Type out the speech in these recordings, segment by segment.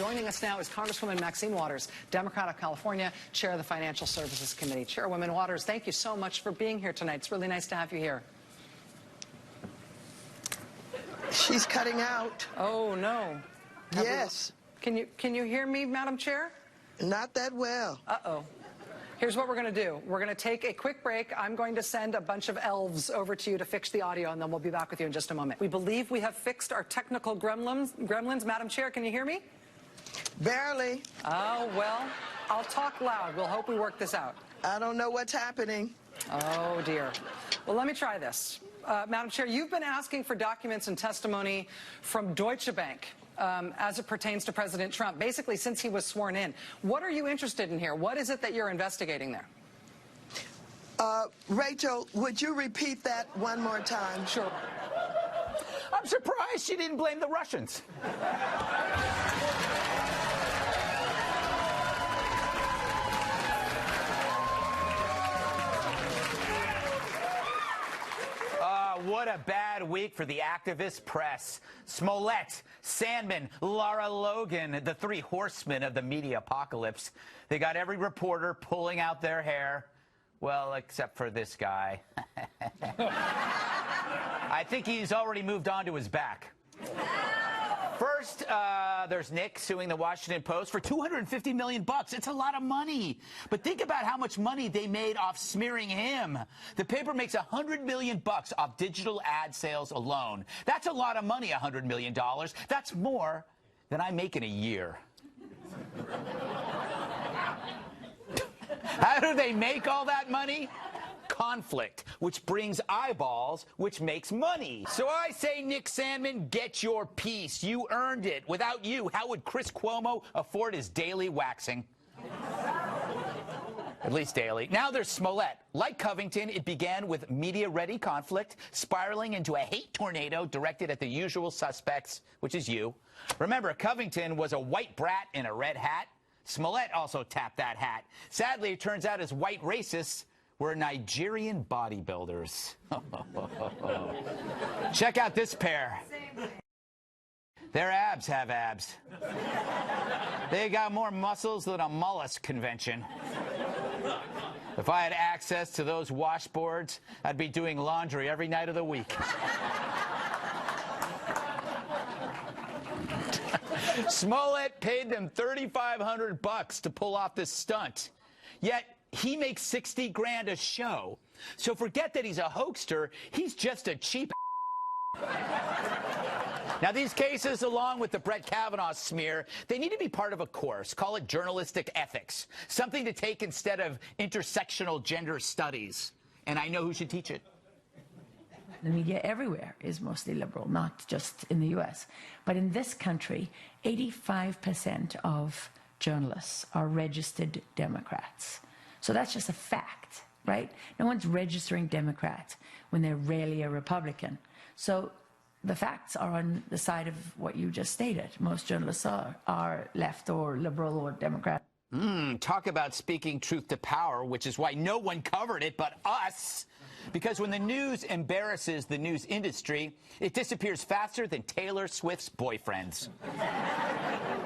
Joining us now is Congresswoman Maxine Waters, Democrat of California, Chair of the Financial Services Committee. Chairwoman Waters, thank you so much for being here tonight. It's really nice to have you here. She's cutting out. Oh, no. Yes. Can you hear me, Madam Chair? Not that well. Uh-oh. Here's what we're going to do. We're going to take a quick break. I'm going to send a bunch of elves over to you to fix the audio, and then we'll be back with you in just a moment. We believe we have fixed our technical gremlins. Madam Chair, can you hear me? Barely. Oh, well, I'll talk loud. We'll hope we work this out. I don't know what's happening. Oh, dear. Well, let me try this. Madam Chair, you've been asking for documents and testimony from Deutsche Bank as it pertains to President Trump, basically since he was sworn in. What are you interested in here? What is it that you're investigating there? Rachel, would you repeat that one more time? Sure. I'm surprised she didn't blame the Russians. What a bad week for the activist press. Smollett, Sandman, Lara Logan, the three horsemen of the media apocalypse. They got every reporter pulling out their hair. Well, except for this guy. I think he's already moved on to his back. First, there's Nick suing the Washington Post for $250 million. It's a lot of money. But think about how much money they made off smearing him. The paper makes $100 million off digital ad sales alone. That's a lot of money, $100 million. That's more than I make in a year. How do they make all that money? Conflict, which brings eyeballs, which makes money. So I say, Nick Sandman, get your piece. You earned it. Without you, how would Chris Cuomo afford his daily waxing? At least daily. Now there's Smollett. Like Covington, it began with media-ready conflict, spiraling into a hate tornado directed at the usual suspects, which is you. Remember, Covington was a white brat in a red hat. Smollett also tapped that hat. Sadly, it turns out his white racists were Nigerian bodybuilders. Check out this pair. Their abs have abs. They got more muscles than a mollusk convention. If I had access to those washboards, I'd be doing laundry every night of the week. Smollett paid them $3,500 to pull off this stunt. Yet he makes 60 grand a show. So forget that he's a hoaxer. He's just a cheap. Now, these cases, along with the Brett Kavanaugh smear, they need to be part of a course. Call it journalistic ethics. Something to take instead of intersectional gender studies. And I know who should teach it. The media everywhere is mostly liberal, not just in the U.S. But in this country, 85% of journalists are registered Democrats. So that's just a fact, right? No one's registering Democrat when they're rarely a Republican. So the facts are on the side of what you just stated. Most journalists are left or liberal or Democrat. Talk about speaking truth to power, which is why no one covered it but us. Because when the news embarrasses the news industry, it disappears faster than Taylor Swift's boyfriends.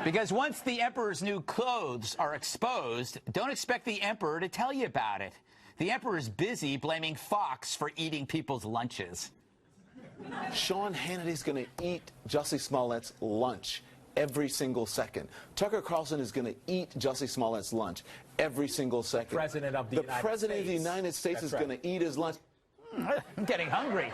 Because once the emperor's new clothes are exposed, don't expect the emperor to tell you about it. The emperor's busy blaming Fox for eating people's lunches. Sean Hannity's going to eat Jussie Smollett's lunch every single second. Tucker Carlson is going to eat Jussie Smollett's lunch every single second. The President of the United States is going to eat his lunch. I'm getting hungry.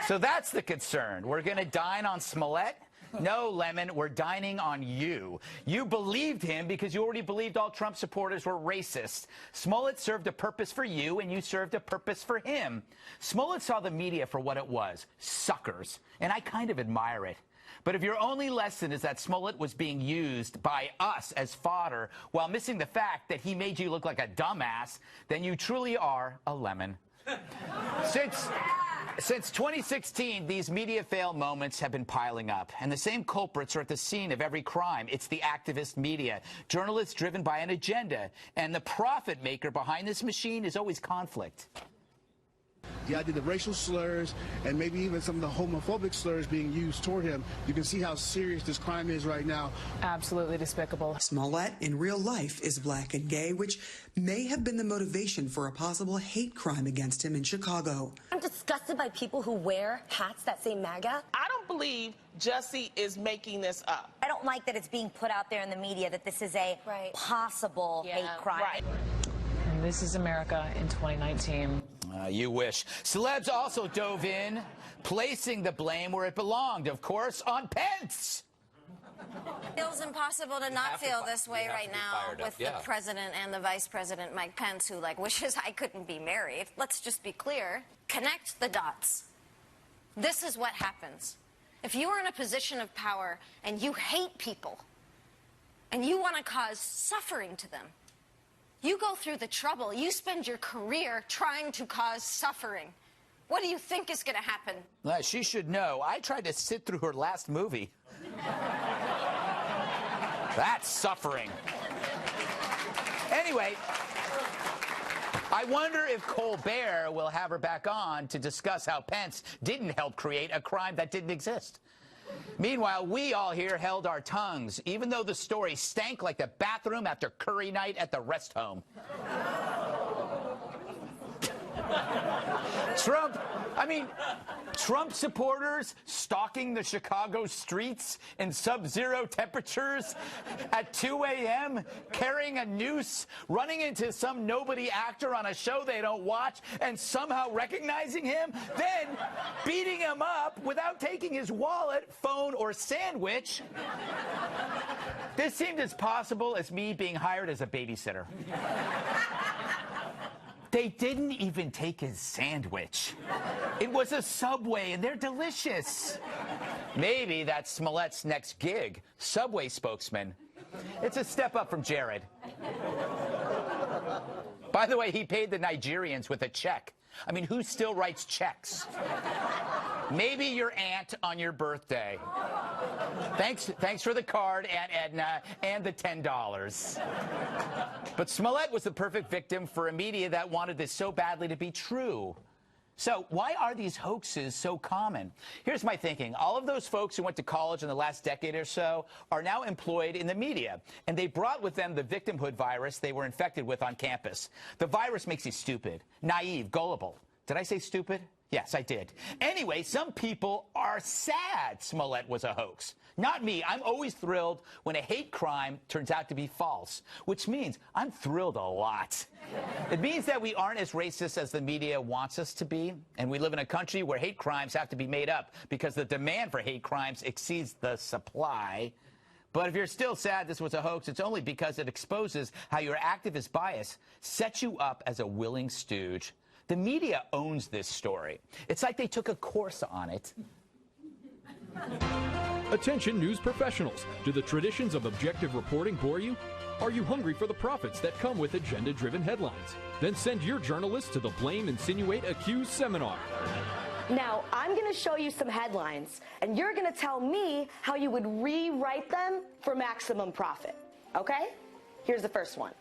So that's the concern. We're going to dine on Smollett? No, Lemon, we're dining on you. You believed him because you already believed all Trump supporters were racist. Smollett served a purpose for you, and you served a purpose for him. Smollett saw the media for what it was, suckers, and I kind of admire it. But if your only lesson is that Smollett was being used by us as fodder while missing the fact that he made you look like a dumbass, then you truly are a lemon. Since 2016, these media fail moments have been piling up, and the same culprits are at the scene of every crime. It's the activist media, journalists driven by an agenda, and the profit maker behind this machine is always conflict. The idea of racial slurs and maybe even some of the homophobic slurs being used toward him, you can see how serious this crime is right now. Absolutely despicable. Smollett in real life is black and gay, which may have been the motivation for a possible hate crime against him in Chicago. I'm disgusted by people who wear hats that say MAGA. I don't believe Jussie is making this up. I don't like that it's being put out there in the media that this is a possible hate crime. Right. And this is America in 2019. You wish. Celebs also dove in, placing the blame where it belonged, of course, on Pence. It feels impossible to not feel this way right now with the president and the vice president, Mike Pence, who wishes I couldn't be married. Let's just be clear. Connect the dots. This is what happens. If you are in a position of power and you hate people and you want to cause suffering to them, you go through the trouble. You spend your career trying to cause suffering. What do you think is going to happen? She should know. I tried to sit through her last movie. That's suffering. Anyway, I wonder if Colbert will have her back on to discuss how Pence didn't help create a crime that didn't exist. Meanwhile, we all here held our tongues, even though the story stank like the bathroom after curry night at the rest home. Trump supporters stalking the Chicago streets in sub-zero temperatures at 2 a.m., carrying a noose, running into some nobody actor on a show they don't watch, and somehow recognizing him, then beating him up without taking his wallet, phone, or sandwich. This seemed as possible as me being hired as a babysitter. They didn't even take his sandwich. It was a Subway, and they're delicious. Maybe that's Smollett's next gig, Subway spokesman. It's a step up from Jared. By the way, he paid the Nigerians with a check. I mean, who still writes checks? Maybe your aunt on your birthday. Thanks for the card, Aunt Edna, and the $10. But Smollett was the perfect victim for a media that wanted this so badly to be true. So why are these hoaxes so common? Here's my thinking. All of those folks who went to college in the last decade or so are now employed in the media, and they brought with them the victimhood virus they were infected with on campus. The virus makes you stupid, naive, gullible. Did I say stupid? Yes, I did. Anyway, some people are sad Smollett was a hoax. Not me. I'm always thrilled when a hate crime turns out to be false, which means I'm thrilled a lot. It means that we aren't as racist as the media wants us to be, and we live in a country where hate crimes have to be made up because the demand for hate crimes exceeds the supply. But if you're still sad this was a hoax, it's only because it exposes how your activist bias sets you up as a willing stooge. The media owns this story. It's like they took a course on it. Attention news professionals. Do the traditions of objective reporting bore you? Are you hungry for the profits that come with agenda-driven headlines? Then send your journalist to the Blame, Insinuate, Accuse seminar. Now, I'm going to show you some headlines, and you're going to tell me how you would rewrite them for maximum profit. Okay? Here's the first one.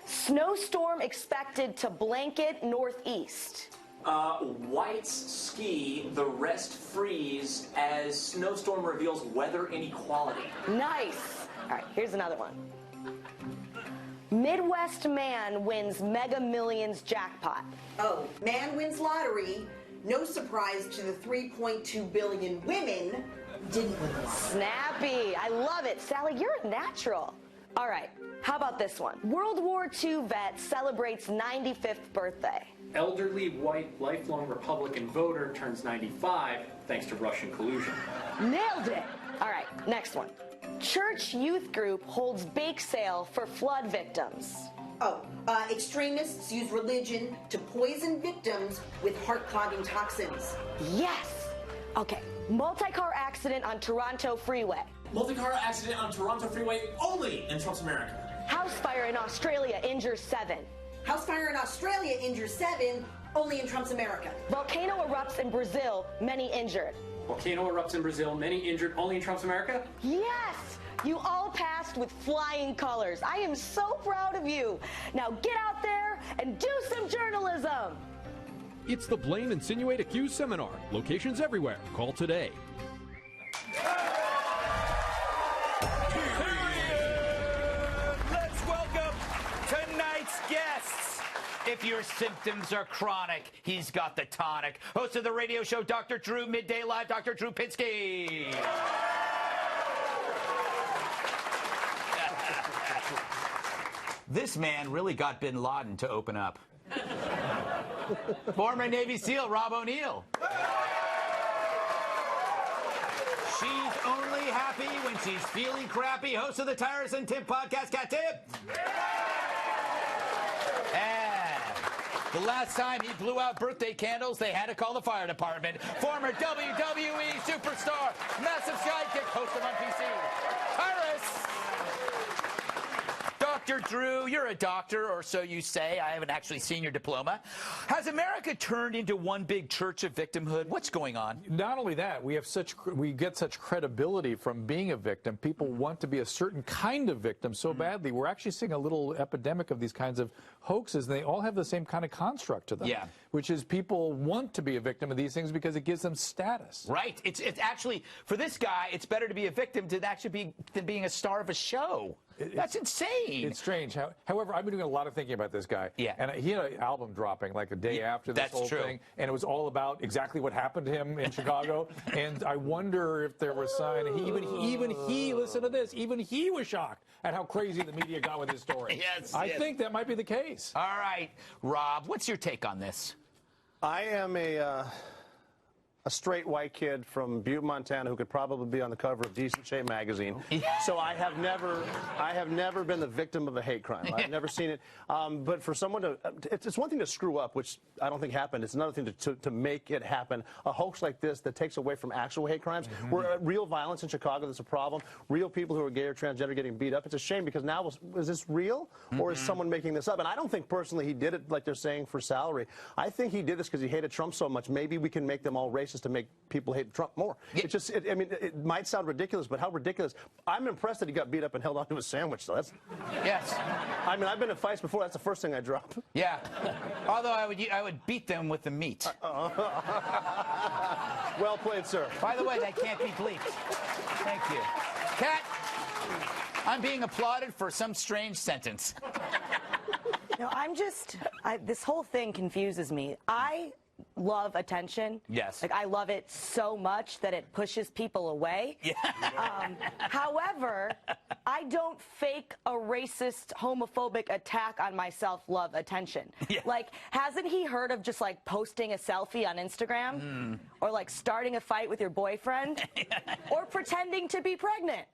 Snowstorm expected to blanket Northeast. Whites ski, the rest freeze as snowstorm reveals weather inequality. Nice. All right, here's another one. Midwest man wins Mega Millions jackpot. Oh, man wins lottery. No surprise to the 3.2 billion women didn't win the lottery. Snappy. I love it. Sally, you're a natural. All right, how about this one? World War II vet celebrates 95th birthday. Elderly white lifelong Republican voter turns 95 thanks to Russian collusion. Nailed it. All right, next one. Church youth group holds bake sale for flood victims. Oh, extremists use religion to poison victims with heart-clogging toxins. Yes. Okay, multi-car accident on Toronto freeway. Multi-car accident on Toronto freeway only in Trump's America. House fire in Australia injures 7. House fire in Australia injures 7, only in Trump's America. Volcano erupts in Brazil, many injured. Volcano erupts in Brazil, many injured, only in Trump's America? Yes! You all passed with flying colors. I am so proud of you. Now get out there and do some journalism. It's the Blame, Insinuate, Accuse Seminar. Locations everywhere. Call today. Let's welcome tonight's guests. If your symptoms are chronic, he's got the tonic. Host of the radio show Dr. Drew, Midday Live, Dr. Drew Pinsky. This man really got Bin Laden to open up. Former Navy SEAL Rob O'Neill. She's only happy when she's feeling crappy. Host of the Tyrus and Timpf podcast, Katherine Timpf. And the last time he blew out birthday candles, they had to call the fire department. Former WWE superstar, massive sidekick, host of On PC, Tyrus. Dr. Drew, you're a doctor, or so you say. I haven't actually seen your diploma. Has America turned into one big church of victimhood? What's going on? Not only that, we get such credibility from being a victim. People want to be a certain kind of victim so badly. We're actually seeing a little epidemic of these kinds of hoaxes, and they all have the same kind of construct to them. Yeah. Which is people want to be a victim of these things because it gives them status. Right. It's actually, for this guy, it's better to be a victim than being a star of a show. That's insane. It's strange. However, I've been doing a lot of thinking about this guy. Yeah. And he had an album dropping like a day after this whole thing. And it was all about exactly what happened to him in Chicago. And I wonder if there was a sign. Even he, listen to this, even he was shocked at how crazy the media got with his story. I think that might be the case. All right. Rob, what's your take on this? I am a straight white kid from Butte, Montana, who could probably be on the cover of Decent Shape magazine. So I have never been the victim of a hate crime. I've never seen it. But for someone to, it's one thing to screw up, which I don't think happened. It's another thing to make it happen. A hoax like this that takes away from actual hate crimes. Where real violence in Chicago, that's a problem. Real people who are gay or transgender getting beat up. It's a shame because now, is this real? Or is someone making this up? And I don't think personally he did it like they're saying for salary. I think he did this because he hated Trump so much. Maybe we can make them all racist to make people hate Trump more. It's just, I mean, it might sound ridiculous, but how ridiculous. I'm impressed that he got beat up and held onto a sandwich, though. Yes. I mean, I've been in fights before. That's the first thing I drop. Yeah. Although I would beat them with the meat. Well played, sir. By the way, that can't be bleeped. Thank you. Kat, I'm being applauded for some strange sentence. No, this whole thing confuses me. I love attention. Yes. Like, I love it so much that it pushes people away. Yeah. However, I don't fake a racist, homophobic attack on my self-love attention. Yeah. Like, hasn't he heard of just, like, posting a selfie on Instagram? Or, like, starting a fight with your boyfriend? Or pretending to be pregnant?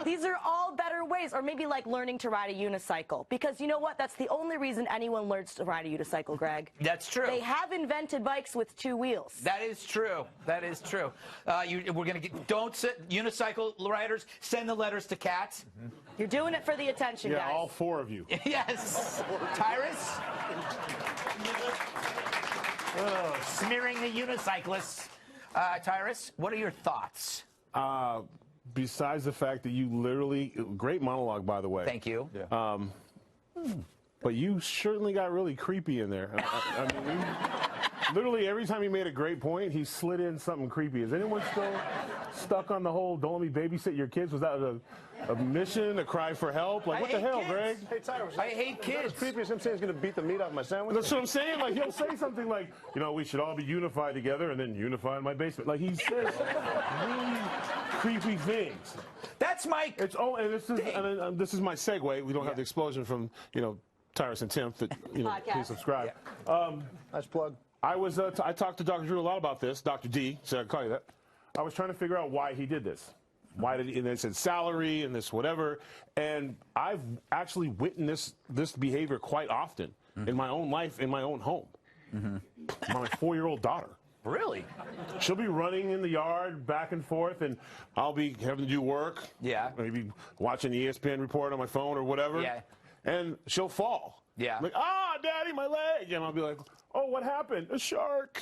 These are all better ways. Or maybe, like, learning to ride a unicycle. Because you know what? That's the only reason anyone learns to ride a unicycle, Greg. That's true. They have invented bikes with 2 wheels. That is true. That is true. We're going to get, don't sit, unicycle riders, send the letters to Kat. You're doing it for the attention, guys. Yeah, all 4 of you. Yes. Tyrus? Smearing the unicyclists. Tyrus, what are your thoughts? Besides the fact that you literally, great monologue, by the way. Thank you. Yeah. But you certainly got really creepy in there. I mean, literally every time he made a great point, he slid in something creepy. Is anyone still stuck on the whole "don't let me babysit your kids"? Was that a mission, a cry for help? Like, what the hell, Greg? Hey, Tyrus, I hate kids. As creepy as him saying he's going to beat the meat off my sandwich. That's what I'm saying. Like, he'll say something like, you know, we should all be unified together, and then unify in my basement. Like, he says really creepy things. That's my. It's and this is my segue. We don't have the explosion from, you know, Tyrus and Timpf that, you know, please subscribe. Yeah. Nice plug. I talked to Dr. Drew a lot about this, Dr. D, so I call you that. I was trying to figure out why he did this. Why did he, and they said salary and this whatever. And I've actually witnessed this behavior quite often in my own life, in my own home. My 4-year-old daughter. Really? She'll be running in the yard back and forth, and I'll be having to do work. Yeah. Maybe watching the ESPN report on my phone or whatever. Yeah. And she'll fall. Yeah. Like, Daddy, my leg. And I'll be like, oh, what happened? A shark.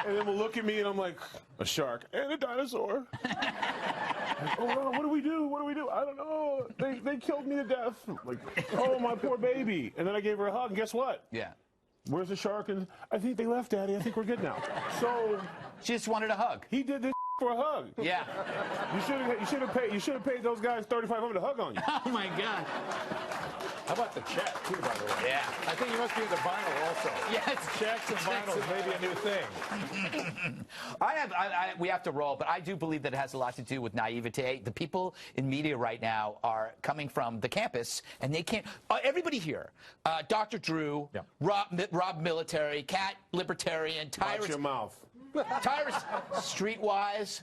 And then we'll look at me, and I'm like, a shark and a dinosaur. Like, oh, no, what do we do? What do we do? I don't know. They killed me to death. Like, oh, my poor baby. And then I gave her a hug, and guess what? Yeah. Where's the shark? And I think they left, Daddy. I think we're good now. So she just wanted a hug. He did this for a hug. Yeah. You should have paid those guys $3,500 to hug on you. Oh my God. How about the check, too, by the way? Yeah. I think you must be into vinyl also. Yes. Checks and vinyl is maybe a new thing. We have to roll, but I do believe that it has a lot to do with naivete. The people in media right now are coming from the campus, and they can't. Everybody here, Dr. Drew, Rob Military, Kat Libertarian, Tyrus. Watch your mouth. Tyrus, Streetwise.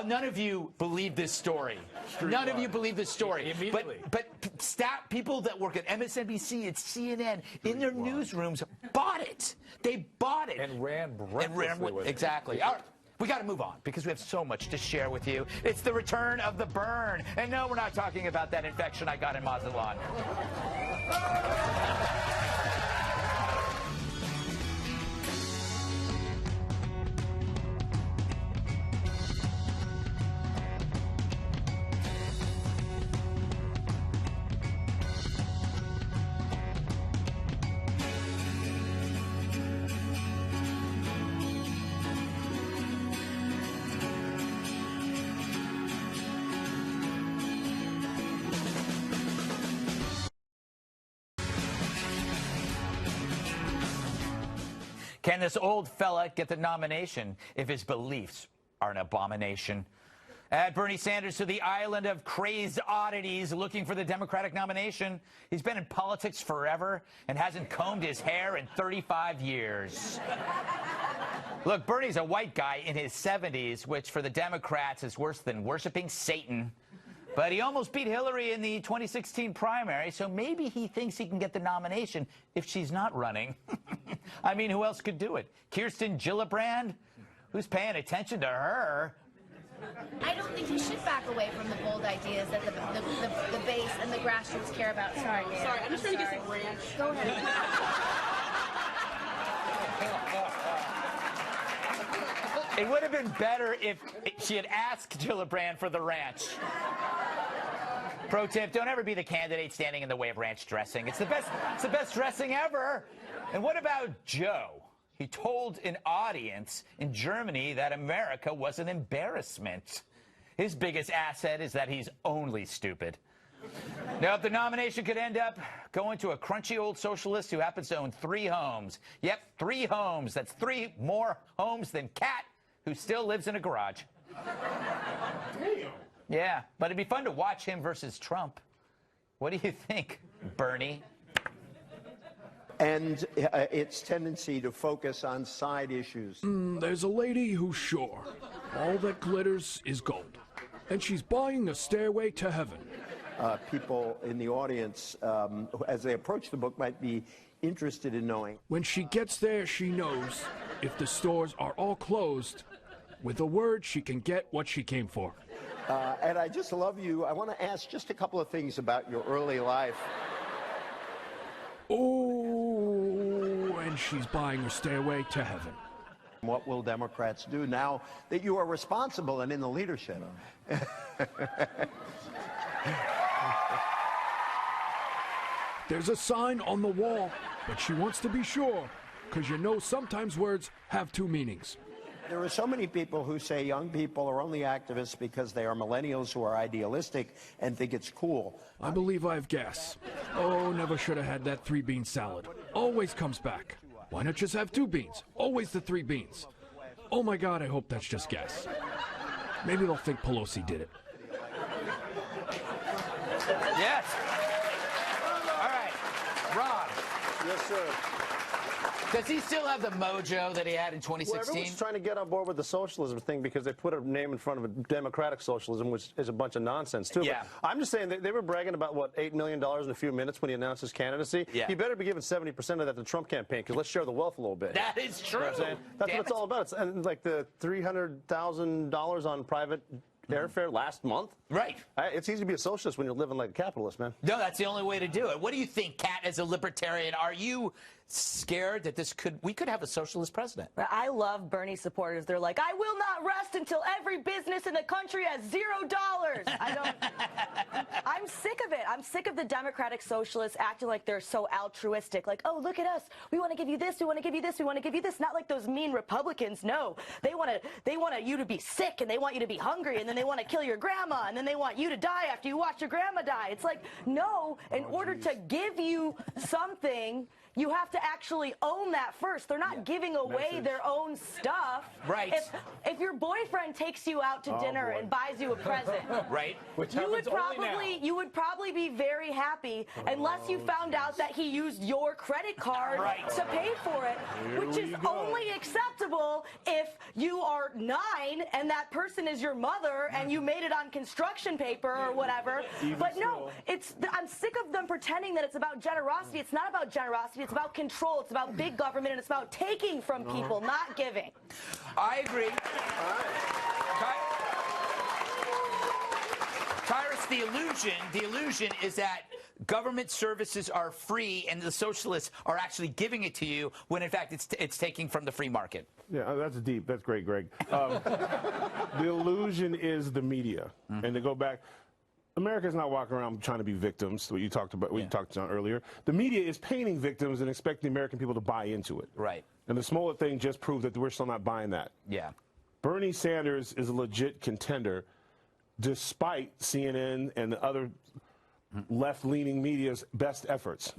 None of you believe this story. None of you believe this story. But people that work at MSNBC and CNN in their newsrooms bought it. They bought it. And ran breathlessly with it. Exactly. All right. We got to move on because we have so much to share with you. It's the return of the burn. And no, we're not talking about that infection I got in Mazatlan. Can this old fella get the nomination if his beliefs are an abomination? Add Bernie Sanders to the island of crazed oddities looking for the Democratic nomination. He's been in politics forever and hasn't combed his hair in 35 years. Look, Bernie's a white guy in his 70s, which for the Democrats is worse than worshiping Satan. But he almost beat Hillary in the 2016 primary, so maybe he thinks he can get the nomination if she's not running. I mean, who else could do it? Kirsten Gillibrand? Who's paying attention to her? I don't think he should back away from the bold ideas that the base and the grassroots care about. Sorry, Dan. Sorry, I'm just trying to get some ranch. Go ahead. It would have been better if she had asked Gillibrand for the ranch. Pro tip, don't ever be the candidate standing in the way of ranch dressing. It's the best dressing ever. And what about Joe? He told an audience in Germany that America was an embarrassment. His biggest asset is that he's only stupid. Now, the nomination could end up going to a crunchy old socialist who happens to own 3 homes. Yep, 3 homes. That's 3 more homes than Kat, who still lives in a garage. Damn. Yeah, but it'd be fun to watch him versus Trump. What do you think, Bernie? And its tendency to focus on side issues. There's a lady who's sure all that glitters is gold, and she's buying a stairway to heaven. People in the audience, as they approach the book, might be interested in knowing. When she gets there, she knows if the stores are all closed, with a word, she can get what she came for. And I just love you. I want to ask just a couple of things about your early life. Oh, and she's buying her stairway to heaven. What will Democrats do now that you are responsible and in the leadership? There's a sign on the wall, but she wants to be sure, because you know sometimes words have 2 meanings. There are so many people who say young people are only activists because they are millennials who are idealistic and think it's cool. I believe I have gas. Oh, never should have had that 3-bean salad. Always comes back. Why not just have 2 beans? Always the 3 beans. Oh my God, I hope that's just gas. Maybe they'll think Pelosi did it. Yes. All right, Rob. Yes, sir. Does he still have the mojo that he had in 2016? Well, everyone's trying to get on board with the socialism thing because they put a name in front of a democratic socialism, which is a bunch of nonsense, too. Yeah. But I'm just saying they were bragging about, what, $8 million in a few minutes when he announced his candidacy. Yeah. He better be giving 70% of that to the Trump campaign because let's share the wealth a little bit. That is true. You know what I'm saying? That's what it's all about. And like the $300,000 on private airfare last month. Right. It's easy to be a socialist when you're living like a capitalist, man. No, that's the only way to do it. What do you think, Kat, as a libertarian? Are you scared that we could have a socialist president. I love Bernie supporters. They're like, I will not rest until every business in the country has $0. I'm sick of it. I'm sick of the Democratic socialists acting like they're so altruistic. Like, oh, look at us. We want to give you this. We want to give you this. We want to give you this. Not like those mean Republicans. No, they want you to be sick, and they want you to be hungry, and then they want to kill your grandma, and then they want you to die after you watch your grandma die. It's like, no, in order to give you something, you have to actually own that first. They're not giving away their own stuff. Right. If your boyfriend takes you out to dinner and buys you a present, right, you would probably be very happy unless you found out that he used your credit card to pay for it, which is only acceptable if you are 9 and that person is your mother and you made it on construction paper or whatever. But no, I'm sick of them pretending that it's about generosity. It's not about generosity. It's about control. It's about big government, and it's about taking from people, not giving. I agree. Tyrus, the illusion is that government services are free and the socialists are actually giving it to you when, in fact, it's taking from the free market. Yeah, that's deep. That's great, Greg. The illusion is the media. And to go back, America's not walking around trying to be victims, what you talked about, what you talked about earlier. The media is painting victims and expecting the American people to buy into it. Right. And the Smollett thing just proved that we're still not buying that. Yeah. Bernie Sanders is a legit contender, despite CNN and the other left-leaning media's best efforts.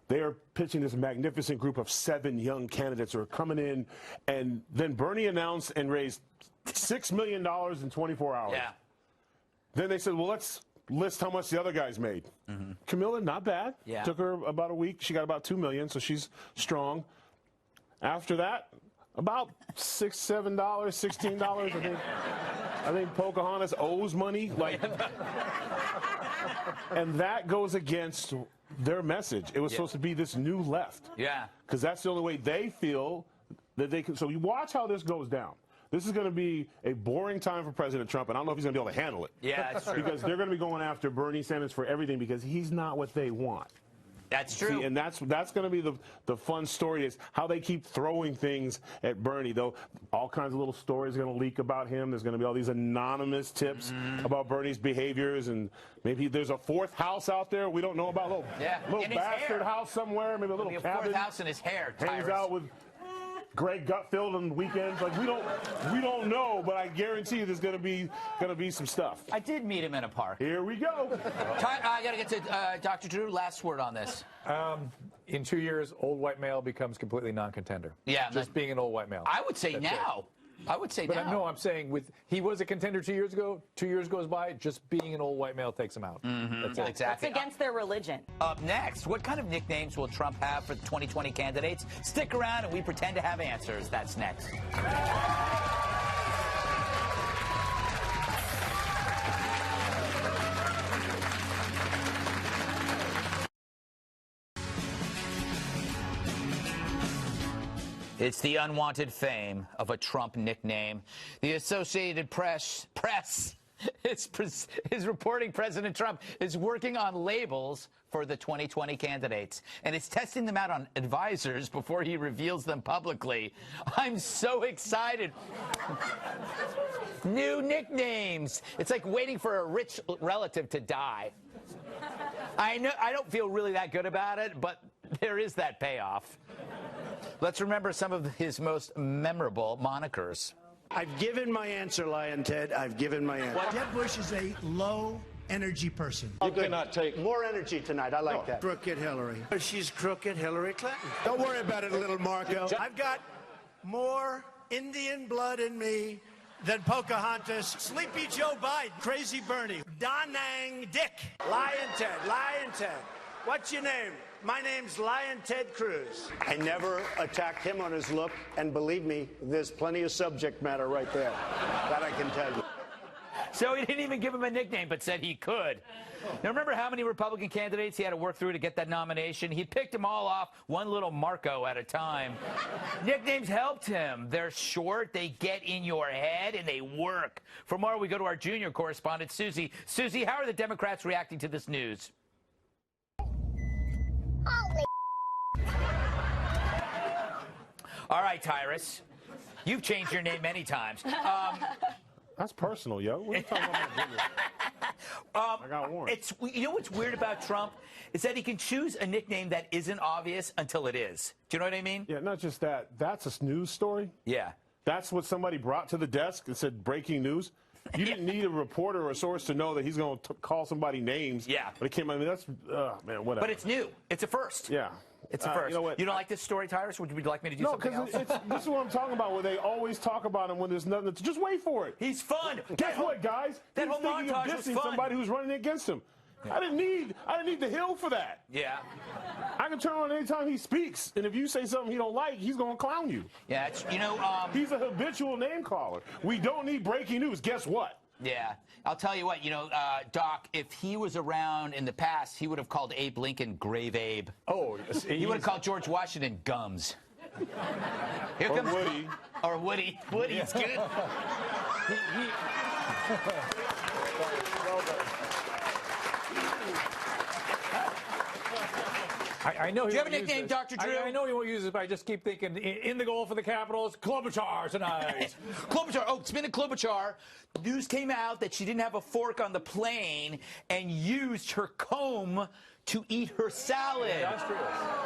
They are pitching this magnificent group of 7 young candidates who are coming in, and then Bernie announced and raised $6 million in 24 hours. Yeah. Then they said, well, let's list how much the other guys made. Camilla, not bad. Yeah. Took her about a week. She got about $2 million, so she's strong. After that, about $6, $7, $16. I think Pocahontas owes money. And that goes against their message. It was supposed to be this new left. Yeah. Because that's the only way they feel that they can. So you watch how this goes down. This is going to be a boring time for President Trump, and I don't know if he's going to be able to handle it. Yeah, that's true. Because they're going to be going after Bernie Sanders for everything because he's not what they want. That's true. See, and that's going to be the fun story is how they keep throwing things at Bernie. Though all kinds of little stories are going to leak about him. There's going to be all these anonymous tips about Bernie's behaviors, and maybe there's a 4th house out there we don't know about. Little bastard house somewhere, maybe a little cabin. 4th house in his hair. Hangs out with Greg Gutfeld on weekends. Like we don't know, but I guarantee you there's gonna be some stuff. I did meet him in a park. Here we go. I gotta get to Dr. Drew. Last word on this. In 2 years, old white male becomes completely non-contender. Yeah, just being an old white male. I would say now. I would say now. No, I'm saying he was a contender 2 years ago. 2 years goes by, just being an old white male takes him out. That's it. Exactly. That's against their religion. Up next, what kind of nicknames will Trump have for the 2020 candidates? Stick around and we pretend to have answers. That's next. It's the unwanted fame of a Trump nickname. The Associated Press is reporting President Trump is working on labels for the 2020 candidates, and it's testing them out on advisors before he reveals them publicly. I'm so excited. New nicknames. It's like waiting for a rich relative to die. I know I don't feel really that good about it, but there is that payoff. Let's remember some of his most memorable monikers. I've given my answer, Lion Ted. I've given my answer. Jeb Bush is a low-energy person. You cannot take more energy tonight. I like that. Crooked Hillary. She's crooked Hillary Clinton. Don't worry about it, little Marco. I've got more Indian blood in me than Pocahontas, Sleepy Joe Biden, Crazy Bernie, Da Nang Dick. Lion Ted. What's your name? My name's Lion Ted Cruz. I never attacked him on his look, and believe me, there's plenty of subject matter right there. That I can tell you. So he didn't even give him a nickname, but said he could. Now, remember how many Republican candidates he had to work through to get that nomination? He picked them all off one little Marco at a time. Nicknames helped him. They're short, they get in your head, and they work. For more, we go to our junior correspondent, Susie. Susie, how are the Democrats reacting to this news? Holy All right, Tyrus. You've changed your name many times. That's personal, yo. What are you talking about? I got warned. You know what's weird about Trump is that he can choose a nickname that isn't obvious until it is. Do you know what I mean? Yeah, not just that. That's a news story. Yeah. That's what somebody brought to the desk and said breaking news. You didn't need a reporter or a source to know that he's going to call somebody names. Yeah. But it came. I mean, that's man, whatever. But it's new. It's a first. Yeah. It's a first. You know what? You don't like this story, Tyrus? Would you like me to do No, something else? because this is what I'm talking about, where they always talk about him when there's nothing. Just wait for it. He's fun. Guess what, guys? That He's whole thinking of montage was dissing fun. somebody who's running against him. Yeah. I didn't need the Hill for that. Yeah. I can turn on anytime he speaks, and if you say something he don't like, he's gonna clown you. Yeah, it's, he's a habitual name caller. We don't need breaking news. Guess what? Yeah. I'll tell you what, Doc, if he was around in the past, he would have called Abe Lincoln Grave Abe. Oh, he would have called George Washington Gums. Here or comes Woody. Or Woody. Woody's good. I know. Do you have a nickname, Dr. Drew? I know he won't use it, but I just keep thinking in the goal for the Capitals, Klobuchar tonight. Klobuchar. Oh, speaking of Klobuchar, news came out that she didn't have a fork on the plane and used her comb to eat her salad.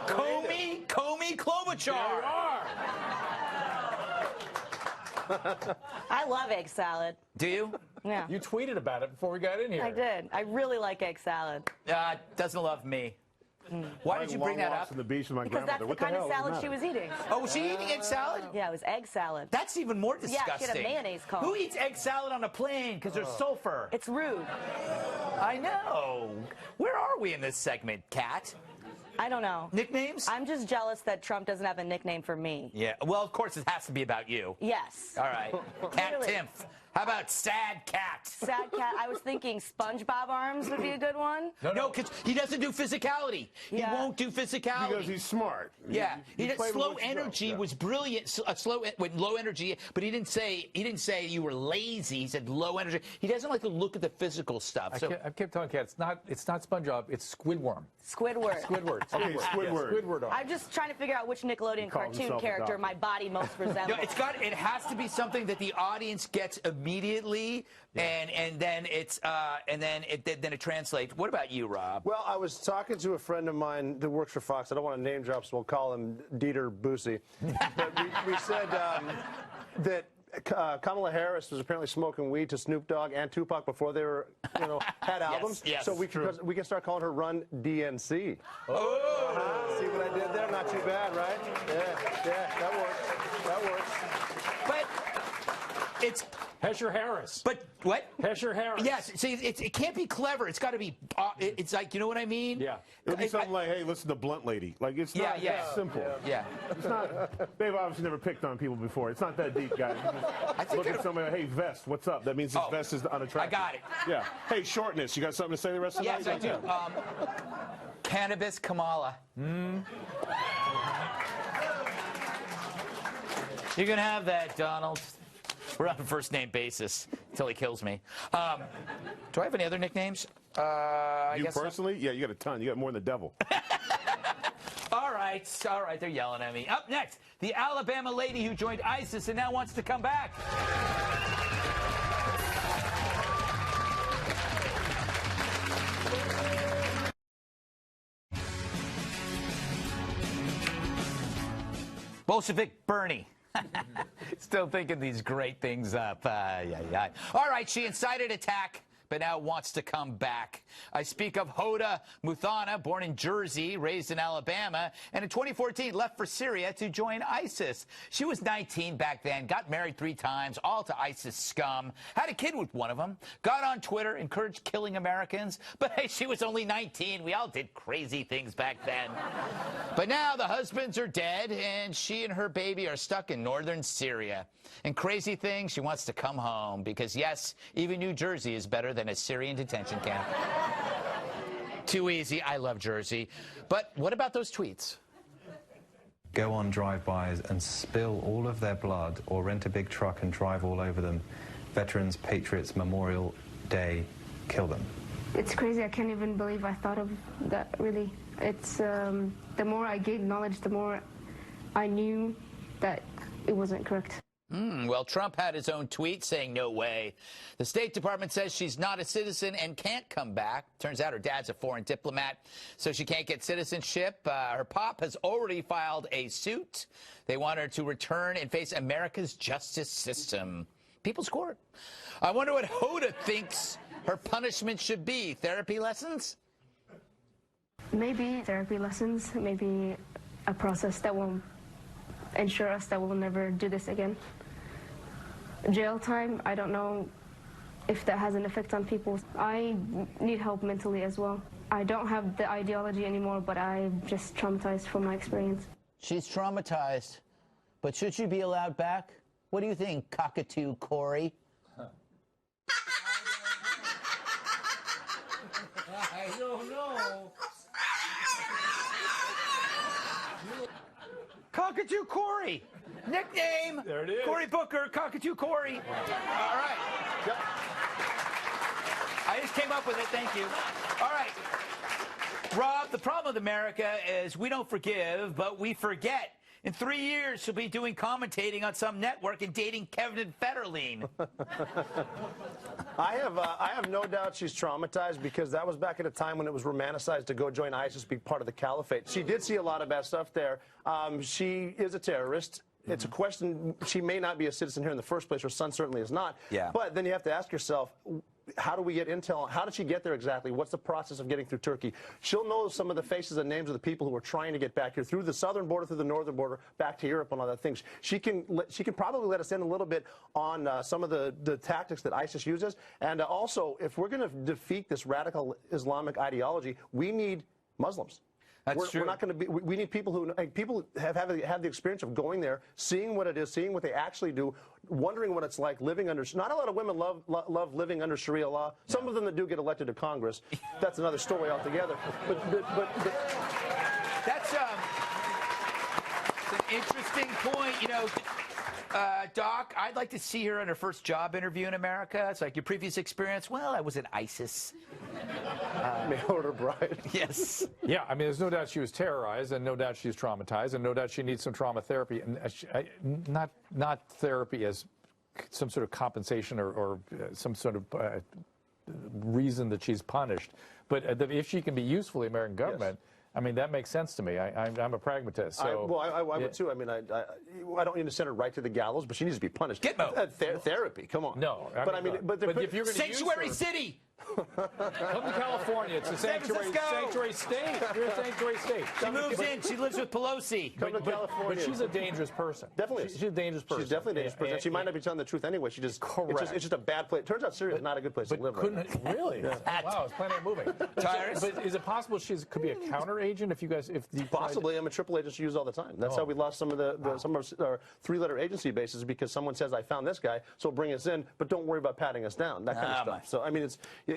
Comey Klobuchar. There you are. I love egg salad. Do you? Yeah. You tweeted about it before we got in here. I did. I really like egg salad. Doesn't love me. Why did you bring that up? On the beach with my Because that's grandmother. the kind of salad she was eating. Oh, was she eating egg salad? Yeah, it was egg salad. That's even more disgusting. Yeah, she had a mayonnaise comb. Who eats egg salad on a plane because there's sulfur? It's rude. I know. Where are we in this segment, Kat? I don't know. Nicknames? I'm just jealous that Trump doesn't have a nickname for me. Yeah, well, of course it has to be about you. Yes. All right. Kat Timpf. How about Sad Cat? Sad Cat. I was thinking SpongeBob Arms would be a good one. No, because he doesn't do physicality. Yeah. He won't do physicality. Because he's smart. Yeah. Slow energy was brilliant. With low energy, but he didn't say you were lazy. He said low energy. He doesn't like to look at the physical stuff. I kept telling Kat, it's not SpongeBob, it's Squidward. Squidward. Squidward. I'm just trying to figure out which Nickelodeon cartoon character my body most resembles. No, it has to be something that the audience gets immediately, and then it translates. What about you, Rob? Well, I was talking to a friend of mine that works for Fox. I don't want to name drop, so we'll call him Dieter Boosie. But we said that Kamala Harris was apparently smoking weed to Snoop Dogg and Tupac before they were, had albums. Yes, so we can start calling her Run DNC. Oh! See what I did there? Not too bad, right? Yeah, that works. But it's Hesher Harris. But what? Hesher Harris. Yes. See, it can't be clever. It's got to be. It's like, you know what I mean? Yeah. It'll be something like, hey, listen to Blunt Lady. Like, it's not that simple. Yeah. It's not. They've obviously never picked on people before. It's not that deep, guys. You just look at somebody. Hey, vest. What's up? That means his vest is unattractive. I got it. Yeah. Hey, shortness. You got something to say the rest of the night? Yes, I do. Cannabis Kamala. You're gonna have that, Donald. We're on a first-name basis until he kills me. Do I have any other nicknames? You personally? Yeah, you got a ton. You got more than the devil. All right, they're yelling at me. Up next, the Alabama lady who joined ISIS and now wants to come back. Bolshevik Bernie. Still thinking these great things up. All right, she incited attack, but now wants to come back. I speak of Hoda Muthana, born in Jersey, raised in Alabama, and in 2014 left for Syria to join ISIS. She was 19 back then, got married 3 times, all to ISIS scum, had a kid with one of them, got on Twitter, encouraged killing Americans, but hey, she was only 19. We all did crazy things back then. But now the husbands are dead, and she and her baby are stuck in northern Syria. And crazy thing, she wants to come home because, yes, even New Jersey is better than a Syrian detention camp. Too easy. I love Jersey. But what about those tweets? Go on drive-bys and spill all of their blood or rent a big truck and drive all over them. Veterans, Patriots, Memorial Day, kill them. It's crazy. I can't even believe I thought of that, really. It's the more I gained knowledge, the more I knew that it wasn't correct. Well, Trump had his own tweet saying no way. The State Department says she's not a citizen and can't come back. Turns out her dad's a foreign diplomat, so she can't get citizenship. Her pop has already filed a suit. They want her to return and face America's justice system. People's Court. I wonder what Hoda thinks her punishment should be. Therapy lessons? Maybe therapy lessons, maybe a process that will ensure us that we'll never do this again. Jail time, I don't know if that has an effect on people. I need help mentally as well. I don't have the ideology anymore, but I'm just traumatized from my experience. She's traumatized, but should she be allowed back? What do you think, cockatoo Corey? I don't know. Cockatoo Corey. Nickname. There it is. Cory Booker, Cockatoo Corey. All right. I just came up with it. Thank you. All right. Rob, the problem with America is we don't forgive, but we forget. In 3 years, she'll be doing commentating on some network and dating Kevin Federline. I have no doubt she's traumatized because that was back at a time when it was romanticized to go join ISIS, be part of the caliphate. She did see a lot of bad stuff there. She is a terrorist. It's a question. She may not be a citizen here in the first place. Her son certainly is not. Yeah. But then you have to ask yourself, how do we get intel? How did she get there exactly? What's the process of getting through Turkey? She'll know some of the faces and names of the people who are trying to get back here through the southern border, through the northern border, back to Europe and all that things. She can probably let us in a little bit on some of the tactics that ISIS uses. And also, if we're going to defeat this radical Islamic ideology, we need Muslims. We're not going to be. We need people who have the experience of going there, seeing what it is, seeing what they actually do, wondering what it's like living under. Not a lot of women love living under Sharia law. Some of them that do get elected to Congress. That's another story altogether. But that's an interesting point. You know, Doc, I'd like to see her in her first job interview in America. It's like your previous experience. Well, I was in ISIS. Mail order bride. Yes. Yeah, I mean, there's no doubt she was terrorized, and no doubt she's traumatized, and no doubt she needs some trauma therapy, and not therapy as some sort of compensation or some sort of reason that she's punished, but if she can be useful to the American government. Yes. I mean, that makes sense to me. I'm a pragmatist. So, I would too. I mean, I don't need to send her right to the gallows, but she needs to be punished. Gitmo. Therapy, come on. No, but if you're going to Sanctuary City. Come to California. It's a sanctuary state. You're a sanctuary state. She moves in. She lives with Pelosi. Come to California. But she's a dangerous person. Definitely. She's a dangerous person. She's definitely a dangerous person. She might not be telling the truth anyway. She just correct. It's just a bad place. Turns out Syria is not a good place to live. Really? Yeah. Wow, it's planning on moving. Tyrus. But is it possible she could be a counter agent if you guys possibly? I'm a triple agent she used all the time. That's how we lost some of our three-letter agency bases because someone says I found this guy, so bring us in, but don't worry about patting us down. That kind of stuff. So I mean,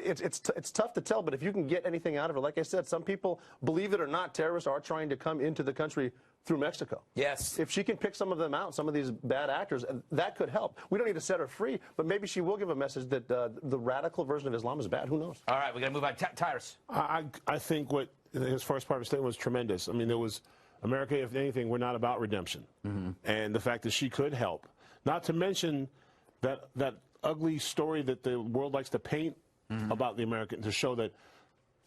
it's tough to tell, but if you can get anything out of her, like I said, some people, believe it or not, terrorists are trying to come into the country through Mexico. Yes. If she can pick some of them out, some of these bad actors, that could help. We don't need to set her free, but maybe she will give a message that the radical version of Islam is bad. Who knows? All right, we're going to move on. Tyrus. I think what his first part of the statement was tremendous. I mean, there was America, if anything, we're not about redemption. And the fact that she could help. Not to mention that ugly story that the world likes to paint about the American, to show that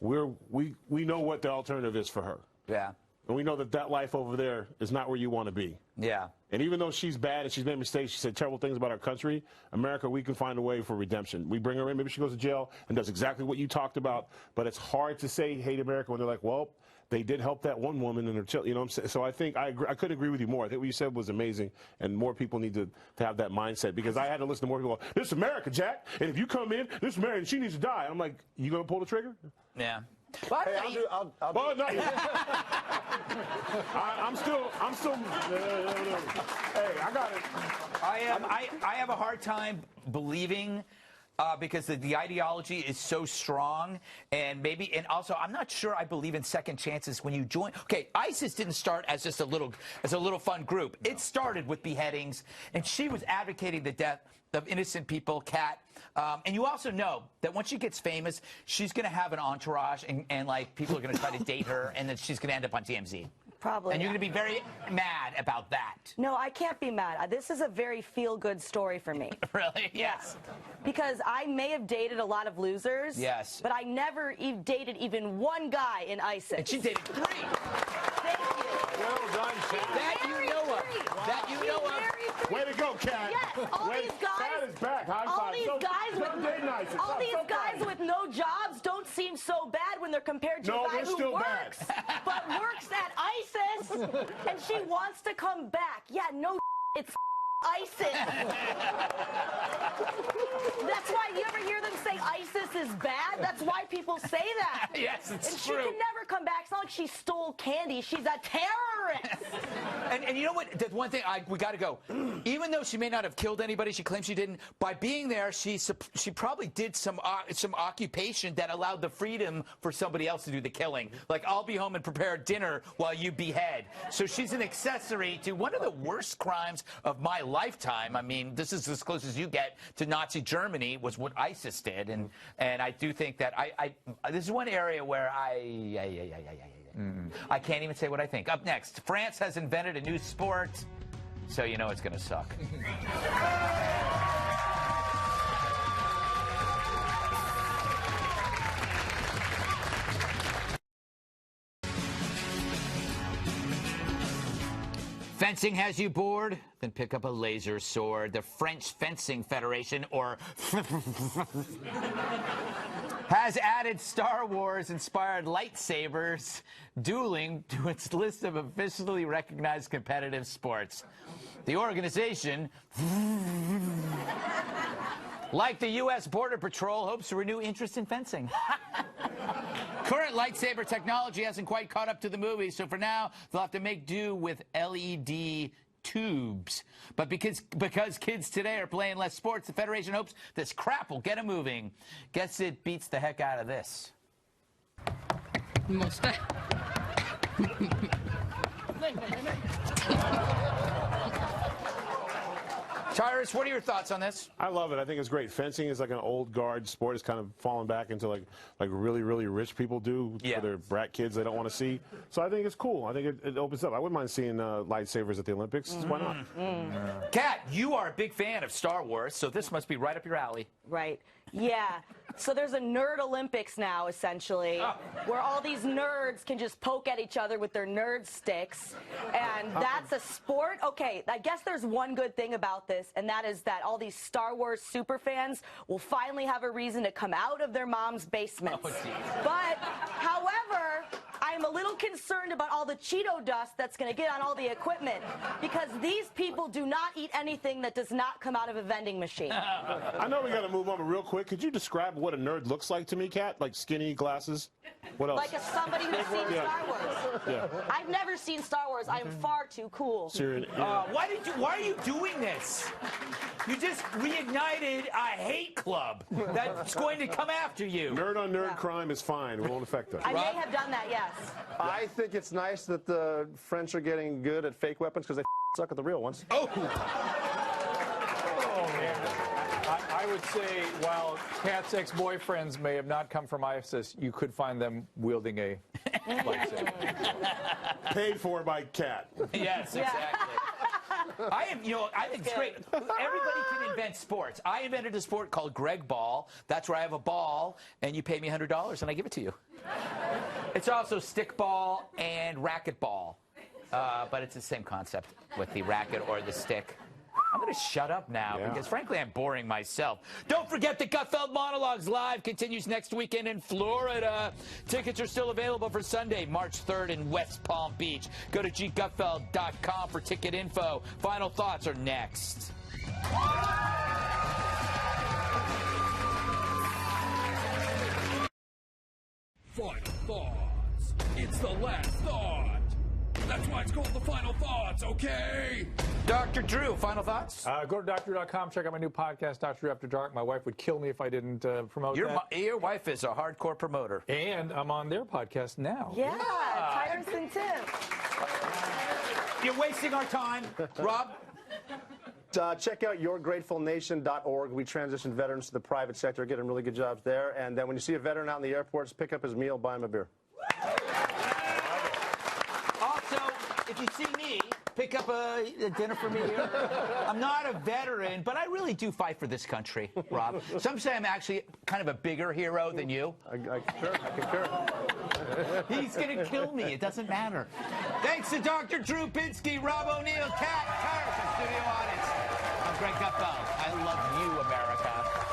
we know what the alternative is for her. Yeah. And we know that life over there is not where you want to be. Yeah. And even though she's bad and she's made mistakes, she said terrible things about our country, America, we can find a way for redemption. We bring her in, maybe she goes to jail and does exactly what you talked about, but it's hard to say hate America when they're like, well, they did help that one woman and her children. You know what I'm saying? So I think I couldn't agree with you more. I think what you said was amazing, and more people need to have that mindset, because I had to listen to more people go, this is America, Jack, and if you come in, this is America, and she needs to die. I'm like, you going to pull the trigger? Yeah. Hey, I'll well, no. I'm still. Hey, I got it. I have a hard time believing. Because the ideology is so strong, and also I'm not sure I believe in second chances when you join. Okay, ISIS didn't start as just a little fun group. No. It started with beheadings, and she was advocating the death of innocent people, Kat. And you also know that once she gets famous, she's going to have an entourage, and like people are going to try to date her, and then she's going to end up on TMZ. Probably. And you're going to be very mad about that. No, I can't be mad. This is a very feel-good story for me. Really? Yes. Because I may have dated a lot of losers. Yes. But I never dated even one guy in ISIS. And she dated 3. Thank you. Well done, Kat. That you know of. That you know of. Way to go, Kat. Yes, all these guys. Kat is back. High all five. these guys all these guys with no jobs don't seem so bad when they're compared to a guy who works, but works at ISIS, and she wants to come back. Yeah, no, it's ISIS. That's why you ever hear them say ISIS is bad? That's why people say that. Yes, it's and true. She can never come back. It's not like she stole candy. She's a terrorist. And you know what? The one thing we got to go. Even though she may not have killed anybody, she claims she didn't. By being there, she probably did some occupation that allowed the freedom for somebody else to do the killing. Like, I'll be home and prepare dinner while you behead. So she's an accessory to one of the worst crimes of my lifetime. I mean, this is as close as you get to Nazi Germany, was what ISIS did. And I do think that this is one area where I can't even say what I think. Up next, France has invented a new sport, so you know it's going to suck. Fencing has you bored? Then pick up a laser sword. The French Fencing Federation, or has added Star Wars-inspired lightsabers, Dueling, to its list of officially recognized competitive sports. The organization, like the U.S. Border Patrol, hopes to renew interest in fencing. Current lightsaber technology hasn't quite caught up to the movies, so for now, they'll have to make do with LED tubes. But because kids today are playing less sports, the Federation hopes this crap will get them moving. Guess it beats the heck out of this. Tyrus, what are your thoughts on this? I love it. I think it's great. Fencing is like an old guard sport. It's kind of fallen back into like really, really rich people do for their brat kids they don't want to see. So I think it's cool. I think it opens up. I wouldn't mind seeing lightsabers at the Olympics. Why not? Kat, you are a big fan of Star Wars, so this must be right up your alley. Right. Yeah. So there's a nerd Olympics now, essentially, where all these nerds can just poke at each other with their nerd sticks, and that's a sport. Okay, I guess there's one good thing about this, and that is that all these Star Wars super fans will finally have a reason to come out of their mom's basements. But, however, I'm a little concerned about all the Cheeto dust that's going to get on all the equipment, because these people do not eat anything that does not come out of a vending machine. I know we got to move on, but real quick, could you describe what a nerd looks like to me, Kat? Like skinny glasses? What else? Like somebody who's seen Star Wars. Yeah. I've never seen Star Wars. I'm far too cool. Why are you doing this? You just reignited a hate club that's going to come after you. Nerd on nerd crime is fine. It won't affect us. I may have done that, yes. I think it's nice that the French are getting good at fake weapons because they suck at the real ones. Oh, man. I would say, while Kat's ex-boyfriends may have not come from ISIS, you could find them wielding a lightsaber. Paid for by Kat. Yes, exactly. I think it's great. Everybody can invent sports. I invented a sport called Greg Ball. That's where I have a ball, and you pay me $100, and I give it to you. It's also stickball and racquetball, but it's the same concept with the racket or the stick. I'm going to shut up now because, frankly, I'm boring myself. Don't forget that Gutfeld Monologues Live continues next weekend in Florida. Tickets are still available for Sunday, March 3rd in West Palm Beach. Go to ggutfeld.com for ticket info. Final thoughts are next. Final thoughts. It's the last thought. That's why it's called the Final Thoughts, okay? Dr. Drew, final thoughts? Go to drdrew.com. Check out my new podcast, Dr. Drew After Dark. My wife would kill me if I didn't promote that. Your wife is a hardcore promoter. And I'm on their podcast now. Yeah, Tyrus and Timpf. You're wasting our time. Rob? Check out yourgratefulnation.org. We transition veterans to the private sector, getting really good jobs there. And then when you see a veteran out in the airports, pick up his meal, buy him a beer. Also, if you see me, pick up a dinner for me here. I'm not a veteran, but I really do fight for this country, Rob. Some say I'm actually kind of a bigger hero than you. I concur. He's going to kill me. It doesn't matter. Thanks to Dr. Drew Pinsky, Rob O'Neill, Kat, Tyrus, and studio audience. I'm Greg Gutfeld. I love you, America.